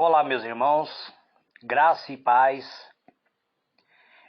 Olá, meus irmãos, graça e paz.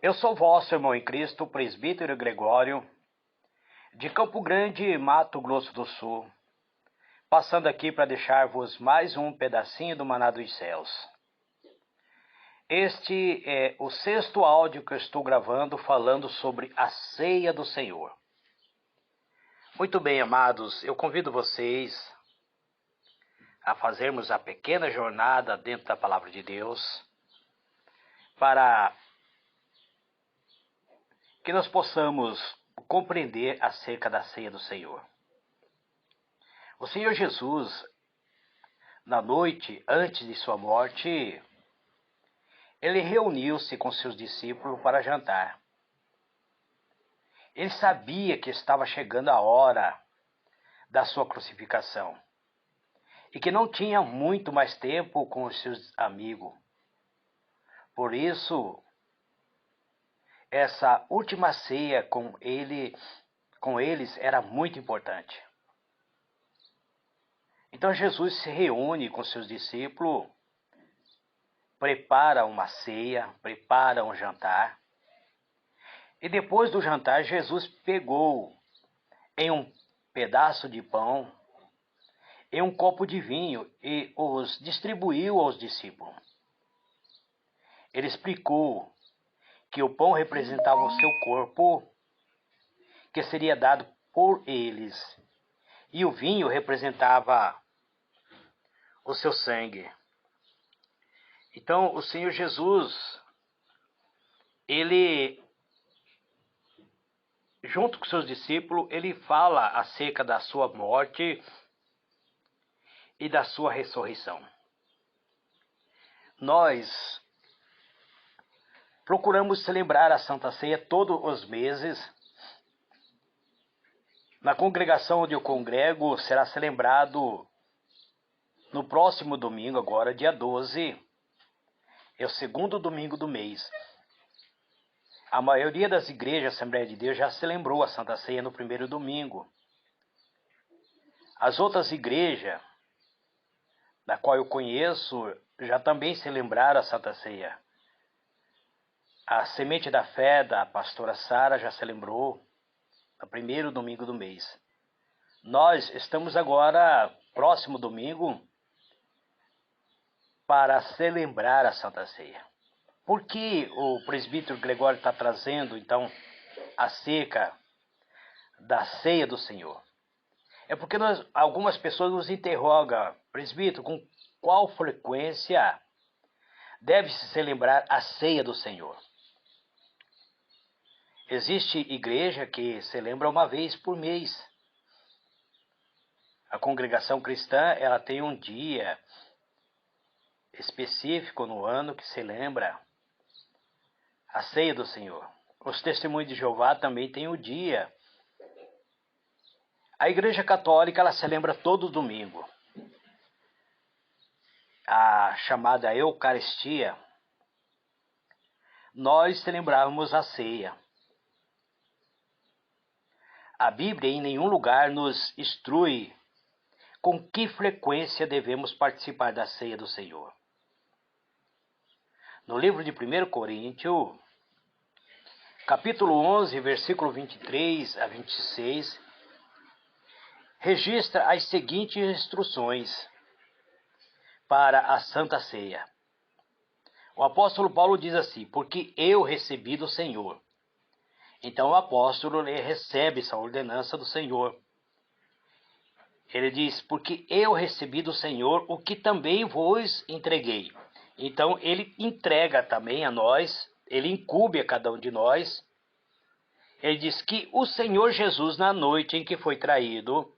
Eu sou vosso irmão em Cristo, presbítero Gregório, de Campo Grande, Mato Grosso do Sul, passando aqui para deixar-vos mais um pedacinho do maná dos céus. Este é o sexto áudio que eu estou gravando falando sobre a ceia do Senhor. Muito bem, amados, eu convido vocês a fazermos a pequena jornada dentro da Palavra de Deus para que nós possamos compreender acerca da ceia do Senhor. O Senhor Jesus, na noite antes de sua morte, ele reuniu-se com seus discípulos para jantar. Ele sabia que estava chegando a hora da sua crucificação e que não tinha muito mais tempo com os seus amigos. Por isso, essa última ceia com eles era muito importante. Então Jesus se reúne com seus discípulos, prepara uma ceia, prepara um jantar. E depois do jantar, Jesus pegou em um pedaço de pão, em um copo de vinho e os distribuiu aos discípulos. Ele explicou que o pão representava o seu corpo, que seria dado por eles, e o vinho representava o seu sangue. Então, o Senhor Jesus, ele, junto com seus discípulos, ele fala acerca da sua morte e da sua ressurreição. Nós procuramos celebrar a Santa Ceia todos os meses. Na congregação onde eu congrego, será celebrado no próximo domingo, agora dia 12, é o segundo domingo do mês. A maioria das igrejas Assembleia de Deus já celebrou a Santa Ceia no primeiro domingo. As outras igrejas, da qual eu conheço, já também celebraram a Santa Ceia. A Semente da Fé, da pastora Sara, já celebrou no primeiro domingo do mês. Nós estamos agora, próximo domingo, para celebrar a Santa Ceia. Por que o presbítero Gregório está trazendo, então, acerca da ceia do Senhor? É porque algumas pessoas nos interrogam, presbítero, com qual frequência deve-se celebrar a ceia do Senhor? Existe igreja que celebra uma vez por mês. A congregação cristã, ela tem um dia específico no ano que celebra a ceia do Senhor. Os testemunhos de Jeová também têm o dia. A igreja católica, ela celebra todo domingo a chamada Eucaristia. Nós celebramos a ceia. A Bíblia em nenhum lugar nos instrui com que frequência devemos participar da ceia do Senhor. No livro de 1 Coríntios, capítulo 11, versículo 23 a 26, registra as seguintes instruções para a Santa Ceia. O apóstolo Paulo diz assim: porque eu recebi do Senhor. Então o apóstolo recebe essa ordenança do Senhor. Ele diz: porque eu recebi do Senhor o que também vos entreguei. Então ele entrega também a nós, ele incube a cada um de nós. Ele diz que o Senhor Jesus, na noite em que foi traído,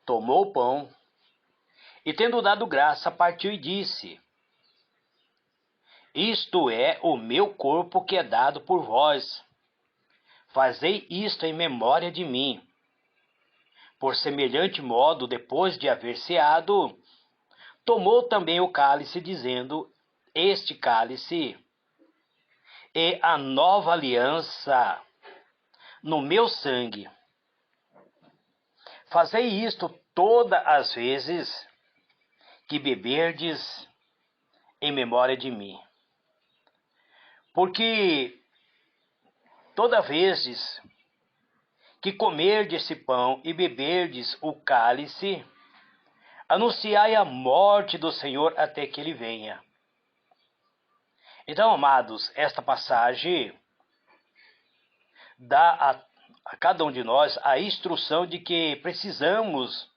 tomou o pão e, tendo dado graça, partiu e disse: isto é o meu corpo que é dado por vós. Fazei isto em memória de mim. Por semelhante modo, depois de haver ceado, tomou também o cálice, dizendo: este cálice é a nova aliança no meu sangue. Fazei isto todas as vezes que beberdes em memória de mim. Porque toda vez que comerdes esse pão e beberdes o cálice, anunciai a morte do Senhor até que ele venha. Então, amados, esta passagem dá a cada um de nós a instrução de que precisamos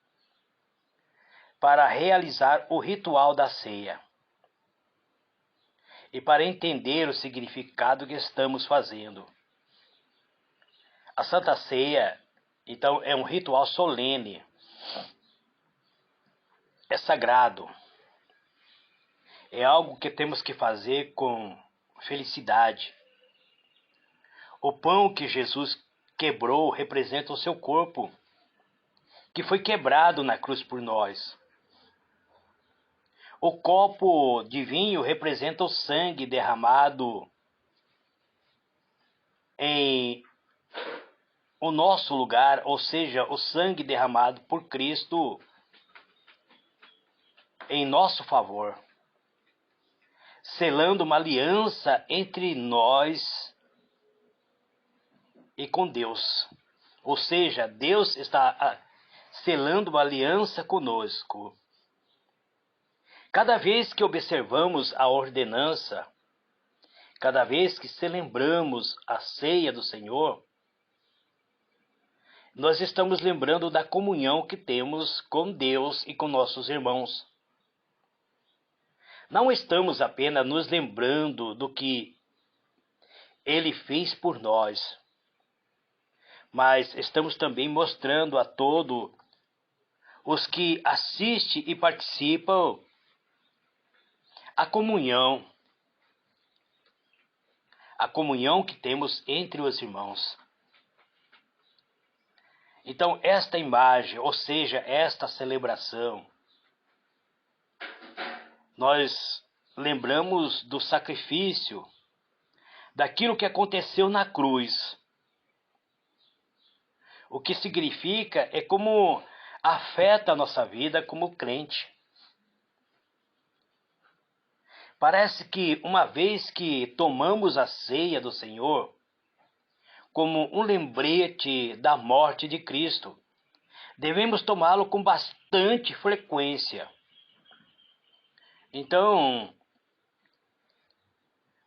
para realizar o ritual da ceia e para entender o significado que estamos fazendo. A Santa Ceia, então, é um ritual solene, é sagrado, é algo que temos que fazer com felicidade. O pão que Jesus quebrou representa o seu corpo, que foi quebrado na cruz por nós. O copo de vinho representa o sangue derramado em o nosso lugar, ou seja, o sangue derramado por Cristo em nosso favor, selando uma aliança entre nós e com Deus. Ou seja, Deus está selando uma aliança conosco. Cada vez que observamos a ordenança, cada vez que celebramos a ceia do Senhor, nós estamos lembrando da comunhão que temos com Deus e com nossos irmãos. Não estamos apenas nos lembrando do que Ele fez por nós, mas estamos também mostrando a todos os que assistem e participam a comunhão que temos entre os irmãos. Então, esta imagem, ou seja, esta celebração, nós lembramos do sacrifício, daquilo que aconteceu na cruz. O que significa é como afeta a nossa vida como crente. Parece que uma vez que tomamos a ceia do Senhor, como um lembrete da morte de Cristo, devemos tomá-lo com bastante frequência. Então,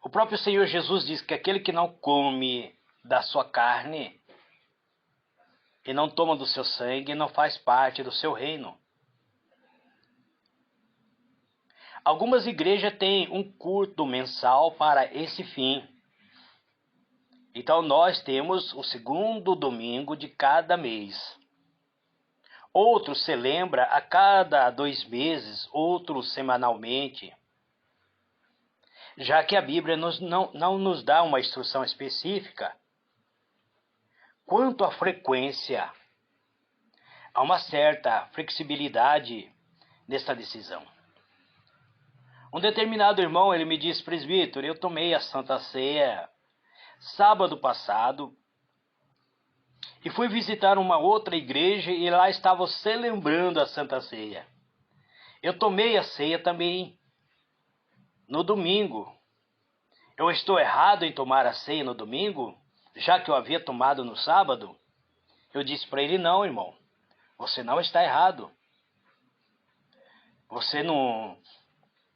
o próprio Senhor Jesus diz que aquele que não come da sua carne e não toma do seu sangue não faz parte do seu reino. Algumas igrejas têm um culto mensal para esse fim. Então nós temos o segundo domingo de cada mês. Outros celebram a cada 2 meses, outros semanalmente. Já que a Bíblia não nos dá uma instrução específica quanto à frequência, há uma certa flexibilidade nessa decisão. Um determinado irmão, ele me disse: presbítero, eu tomei a Santa Ceia sábado passado e fui visitar uma outra igreja e lá estavam celebrando a Santa Ceia. Eu tomei a ceia também no domingo. Eu estou errado em tomar a ceia no domingo, já que eu havia tomado no sábado? Eu disse para ele: não, irmão, você não está errado.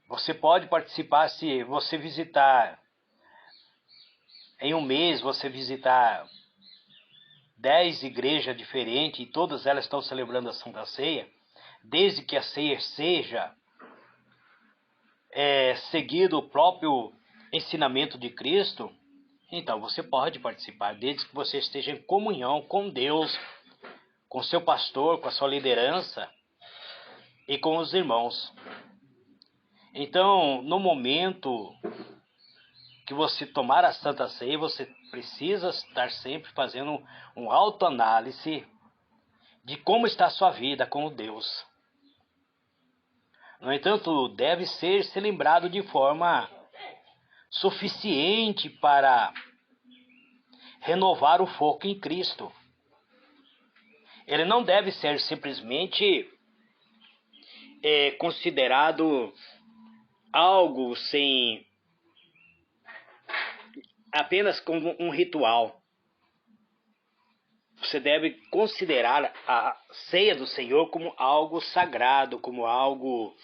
Você pode participar se você visitar em um mês, você visitar 10 igrejas diferentes e todas elas estão celebrando a Santa Ceia, desde que a ceia seja seguido o próprio ensinamento de Cristo, então você pode participar, desde que você esteja em comunhão com Deus, com seu pastor, com a sua liderança e com os irmãos. Então, no momento que você tomar a Santa Ceia, você precisa estar sempre fazendo um autoanálise de como está a sua vida com Deus. No entanto, deve ser lembrado de forma suficiente para renovar o foco em Cristo. Ele não deve ser simplesmente considerado algo sem apenas como um ritual. Você deve considerar a ceia do Senhor como algo sagrado, como algo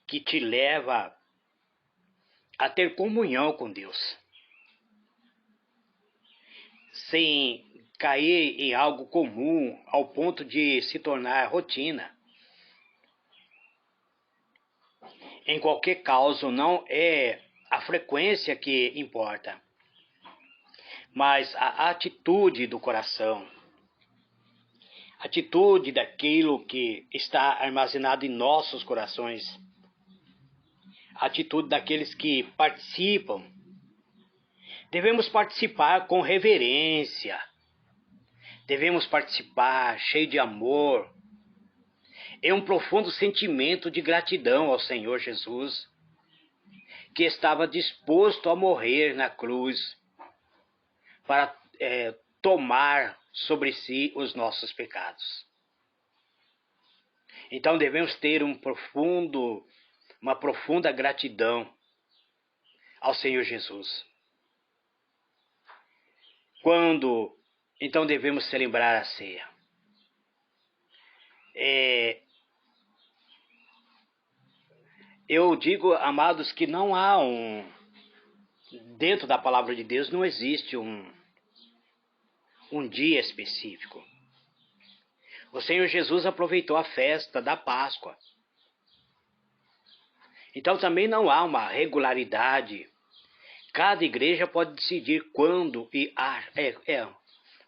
que te leva a ter comunhão com Deus, sem cair em algo comum ao ponto de se tornar rotina. Em qualquer caso, não é a frequência que importa, mas a atitude do coração, a atitude daquilo que está armazenado em nossos corações, a atitude daqueles que participam. Devemos participar com reverência, devemos participar cheio de amor, é um profundo sentimento de gratidão ao Senhor Jesus, que estava disposto a morrer na cruz para tomar sobre si os nossos pecados. Então devemos ter uma profunda gratidão ao Senhor Jesus. Então devemos celebrar a ceia. Eu digo, amados, que não há dentro da palavra de Deus não existe um dia específico. O Senhor Jesus aproveitou a festa da Páscoa. Então também não há uma regularidade. Cada igreja pode decidir quando e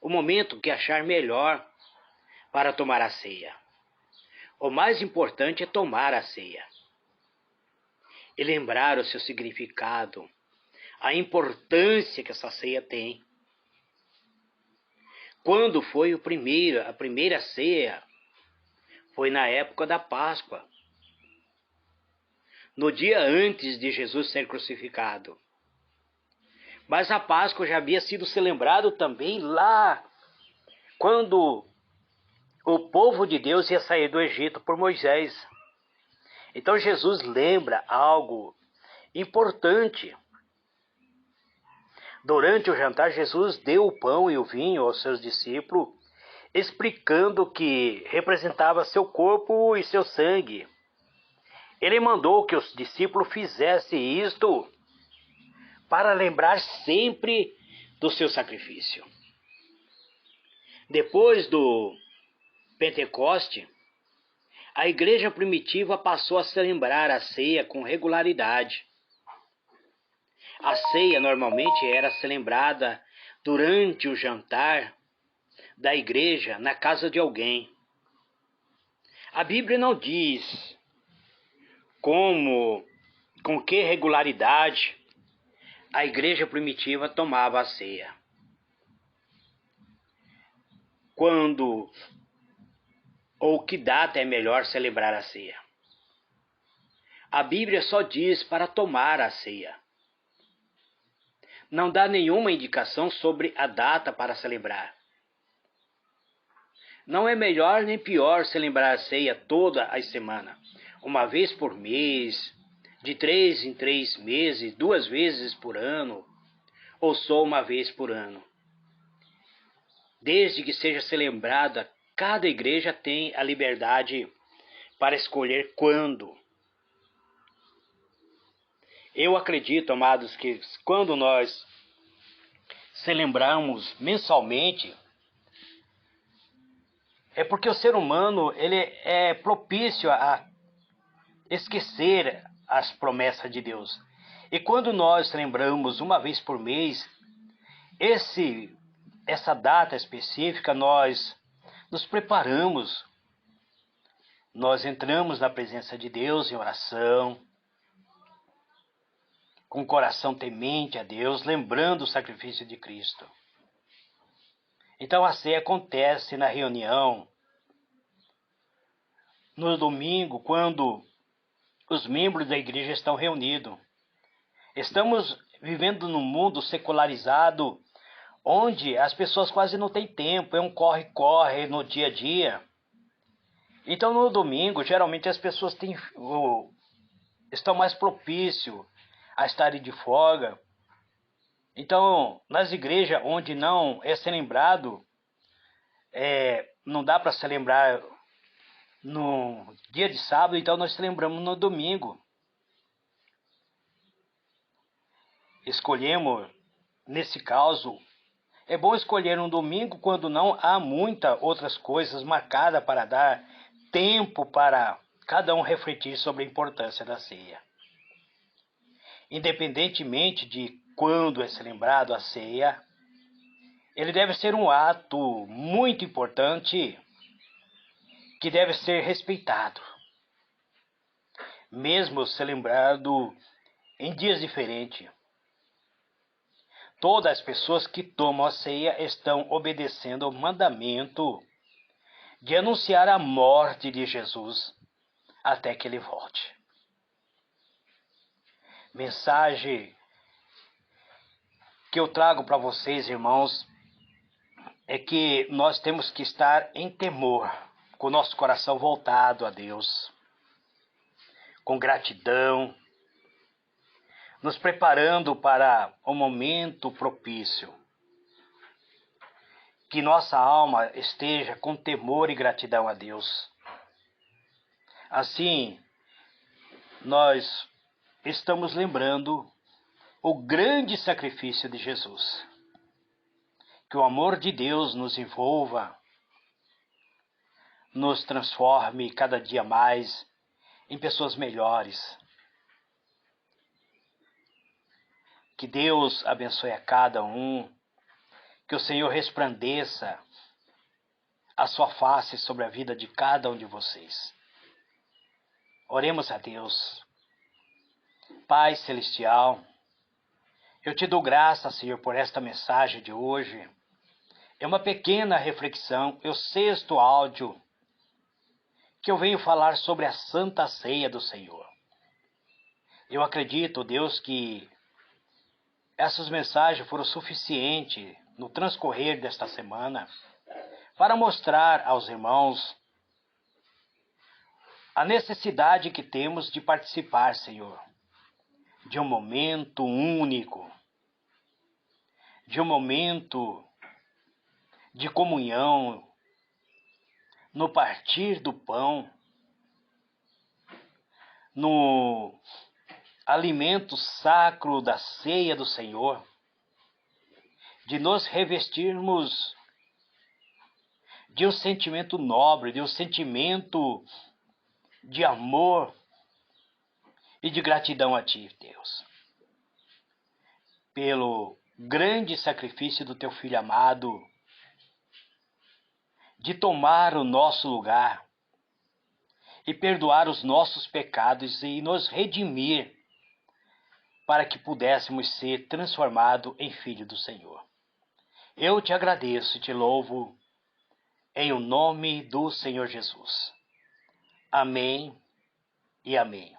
o momento que achar melhor para tomar a ceia. O mais importante é tomar a ceia e lembrar o seu significado, a importância que essa ceia tem. Quando foi a primeira ceia? Foi na época da Páscoa, no dia antes de Jesus ser crucificado. Mas a Páscoa já havia sido celebrado também lá, quando o povo de Deus ia sair do Egito por Moisés. Então Jesus lembra algo importante. Durante o jantar, Jesus deu o pão e o vinho aos seus discípulos, explicando que representava seu corpo e seu sangue. Ele mandou que os discípulos fizessem isto para lembrar sempre do seu sacrifício. Depois do Pentecoste, a igreja primitiva passou a celebrar a ceia com regularidade. A ceia normalmente era celebrada durante o jantar da igreja na casa de alguém. A Bíblia não diz com que regularidade a igreja primitiva tomava a ceia. Quando ou que data é melhor celebrar a ceia? A Bíblia só diz para tomar a ceia. Não dá nenhuma indicação sobre a data para celebrar. Não é melhor nem pior celebrar a ceia toda a semana, uma vez por mês, de 3 em 3 meses, 2 vezes por ano, ou só uma vez por ano. Desde que seja celebrada, cada igreja tem a liberdade para escolher quando. Eu acredito, amados, que quando nós celebramos mensalmente, é porque o ser humano ele é propício a esquecer as promessas de Deus. E quando nós lembramos uma vez por mês, essa data específica, nós nos preparamos, nós entramos na presença de Deus em oração, com o coração temente a Deus, lembrando o sacrifício de Cristo. Então a ceia acontece na reunião, no domingo, quando os membros da igreja estão reunidos. Estamos vivendo num mundo secularizado, onde as pessoas quase não têm tempo, é um corre-corre no dia a dia. Então no domingo, geralmente as pessoas têm estão mais propícios a estarem de folga. Então, nas igrejas onde não é lembrado, não dá para celebrar no dia de sábado, então nós celebramos no domingo. Escolhemos, nesse caso, é bom escolher um domingo quando não há muitas outras coisas marcadas para dar tempo para cada um refletir sobre a importância da ceia. Independentemente de quando é celebrado a ceia, ele deve ser um ato muito importante que deve ser respeitado, mesmo celebrado em dias diferentes. Todas as pessoas que tomam a ceia estão obedecendo ao mandamento de anunciar a morte de Jesus até que ele volte. Mensagem que eu trago para vocês, irmãos, é que nós temos que estar em temor, com o nosso coração voltado a Deus, com gratidão, nos preparando para o momento propício. Que nossa alma esteja com temor e gratidão a Deus. Assim, nós estamos lembrando o grande sacrifício de Jesus. Que o amor de Deus nos envolva, nos transforme cada dia mais em pessoas melhores. Que Deus abençoe a cada um, que o Senhor resplandeça a sua face sobre a vida de cada um de vocês. Oremos a Deus. Pai Celestial, eu te dou graça, Senhor, por esta mensagem de hoje. É uma pequena reflexão, é o 6º áudio que eu venho falar sobre a Santa Ceia do Senhor. Eu acredito, Deus, que essas mensagens foram suficientes no transcorrer desta semana para mostrar aos irmãos a necessidade que temos de participar, Senhor, de um momento único, de um momento de comunhão, no partir do pão, no alimento sacro da ceia do Senhor, de nos revestirmos de um sentimento nobre, de um sentimento de amor e de gratidão a Ti, Deus, pelo grande sacrifício do Teu Filho amado, de tomar o nosso lugar e perdoar os nossos pecados e nos redimir para que pudéssemos ser transformados em filho do Senhor. Eu te agradeço e te louvo em o nome do Senhor Jesus. Amém e amém.